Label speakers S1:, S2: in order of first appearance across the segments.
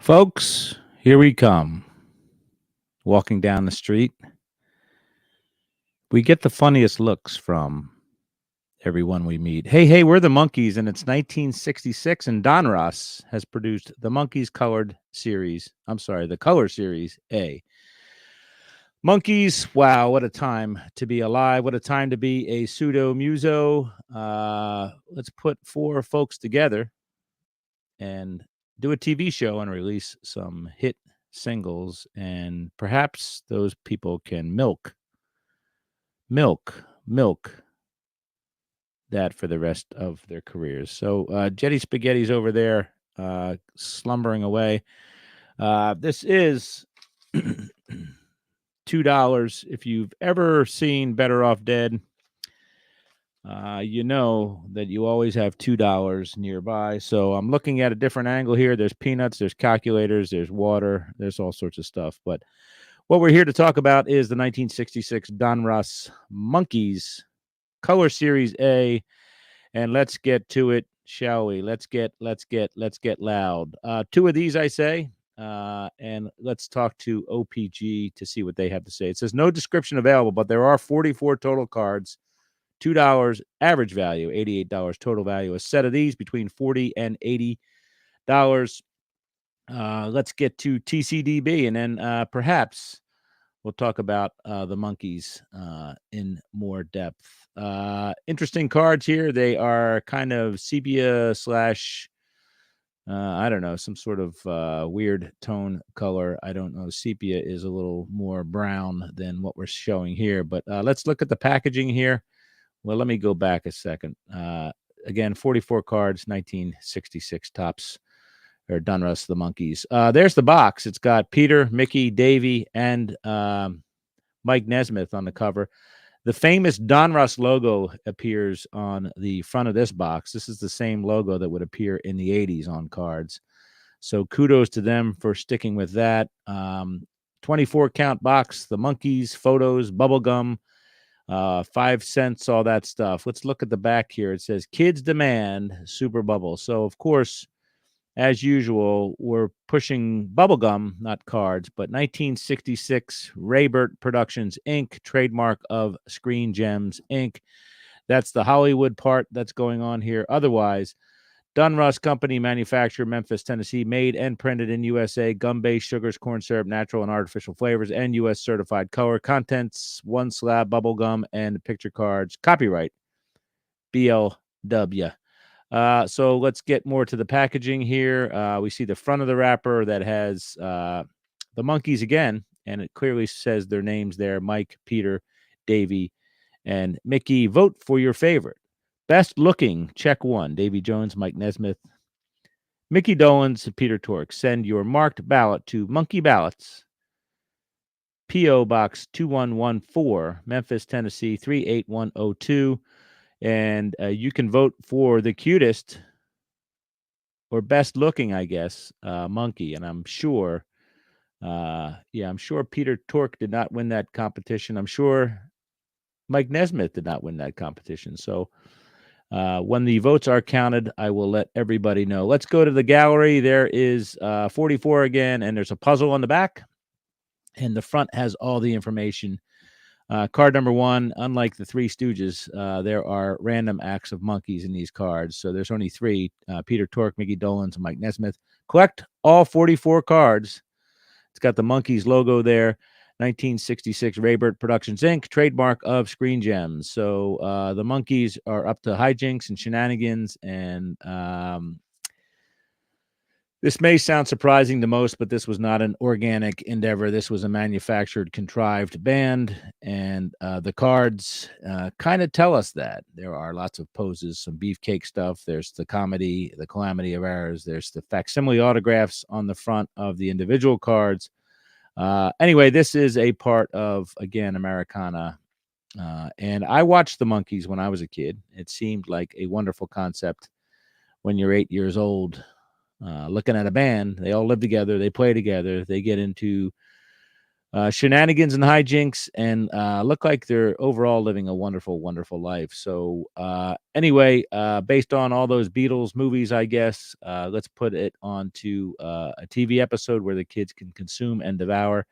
S1: Folks, here we come. Walking down the street, we get the funniest looks from everyone we meet. Hey, we're the Monkees, and it's 1966, and Donruss has produced the Monkees Colored Series. I'm sorry, the Color Series A. Monkees, wow, what a time to be alive. What a time to be a pseudo muso. Let's put four folks together and do a TV show and release some hit singles, and perhaps those people can milk that for the rest of their careers. So Jetty Spaghetti's over there slumbering away. This is $2. If you've ever seen Better Off Dead, you know that you always have $2 nearby. So I'm looking at a different angle here. There's peanuts, there's calculators, there's water, there's all sorts of stuff. But what we're here to talk about is the 1966 Donruss Monkees Color Series A. And let's get to it, shall we? Let's get loud. Two of these, I say. And let's talk to OPG to see what they have to say. It says no description available, but there are 44 total cards. $2 average value, $88 total value. A set of these between $40 and $80. Let's get to TCDB, and then perhaps we'll talk about the Monkees in more depth. Interesting cards here. They are kind of sepia slash, I don't know, some sort of weird tone color. I don't know. Sepia is a little more brown than what we're showing here. But let's look at the packaging here. Well, let me go back a second. Again, 44 cards, 1966 tops, or Donruss, the Monkees. There's the box. It's got Peter, Mickey, Davy, and Mike Nesmith on the cover. The famous Donruss logo appears on the front of this box. This is the same logo that would appear in the 80s on cards. So kudos to them for sticking with that. 24 count box, the Monkees, photos, bubblegum, 5 cents, all that stuff. Let's look at the back here. It says kids demand super bubble. So of course, as usual, we're pushing bubblegum, not cards, but 1966 Raybert Productions Inc., trademark of Screen Gems Inc. That's the Hollywood part that's going on here. Otherwise, Donruss Company, manufacturer, Memphis, Tennessee, made and printed in USA, gum-based sugars, corn syrup, natural and artificial flavors, and U.S. certified color. Contents, 1 slab bubble gum and picture cards. Copyright, BLW. So let's get more to the packaging here. We see the front of the wrapper that has the Monkees again, and it clearly says their names there, Mike, Peter, Davy, and Mickey. Vote for your favorite. Best looking, check 1. Davy Jones, Mike Nesmith, Mickey Dolenz, Peter Tork. Send your marked ballot to Monkey Ballots, P.O. Box 2114, Memphis, Tennessee 38102. And you can vote for the cutest or best looking, I guess, monkey. And I'm sure, I'm sure Peter Tork did not win that competition. I'm sure Mike Nesmith did not win that competition. So when the votes are counted, I will let everybody know. Let's go to the gallery. There is 44 again, and there's a puzzle on the back, and the front has all the information. Card number 1, unlike the Three Stooges, there are random acts of monkeys in these cards. So there's only 3, Peter Tork, Mickey Dolenz, and Mike Nesmith. Collect all 44 cards. It's got the Monkees logo there. 1966 Raybert Productions Inc., trademark of Screen Gems. So the Monkees are up to hijinks and shenanigans, and this may sound surprising to most, but this was not an organic endeavor. This was a manufactured, contrived band, and the cards kind of tell us that. There are lots of poses, some beefcake stuff. There's the comedy, the calamity of errors. There's the facsimile autographs on the front of the individual cards. Anyway, this is a part of, again, Americana. And I watched the Monkees when I was a kid. It seemed like a wonderful concept when you're 8 years old. Looking at a band, they all live together, they play together, they get into shenanigans and hijinks, and look like they're overall living a wonderful, wonderful life. So, anyway, based on all those Beatles movies, I guess, let's put it onto a TV episode where the kids can consume and devour.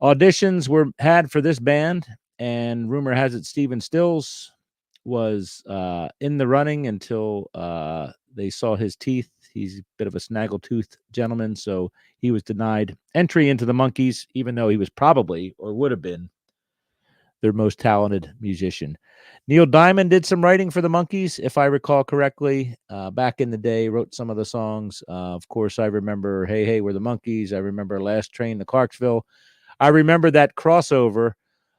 S1: Auditions were had for this band, and rumor has it Stephen Stills was in the running until they saw his teeth. He's a bit of a snaggletooth gentleman, so he was denied entry into the Monkees, even though he was probably or would have been their most talented musician. Neil Diamond did some writing for the Monkees, if I recall correctly, back in the day. Wrote some of the songs. Of course, I remember "Hey Hey We're the Monkees." I remember "Last Train to Clarksville." I remember that crossover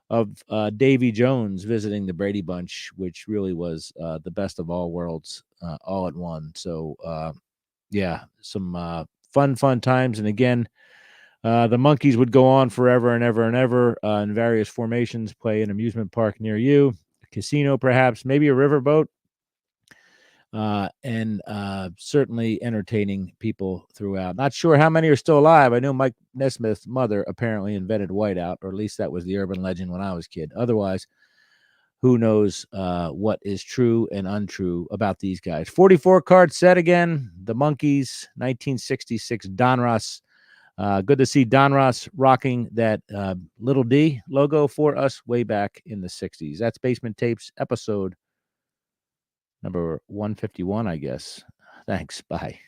S1: of Davy Jones visiting the Brady Bunch, which really was the best of all worlds, all at one. So, yeah, some fun times. And again, the Monkees would go on forever and ever and ever in various formations, play an amusement park near you, a casino perhaps, maybe a riverboat, and certainly entertaining people throughout. Not sure how many are still alive. I know Mike Nesmith's mother apparently invented whiteout, or at least that was the urban legend when I was a kid. Otherwise, who knows what is true and untrue about these guys. 44 card set again. The Monkees, 1966 Donruss. Good to see Donruss rocking that little D logo for us way back in the 60s. That's Basement Tapes, episode number 151, I guess. Thanks. Bye.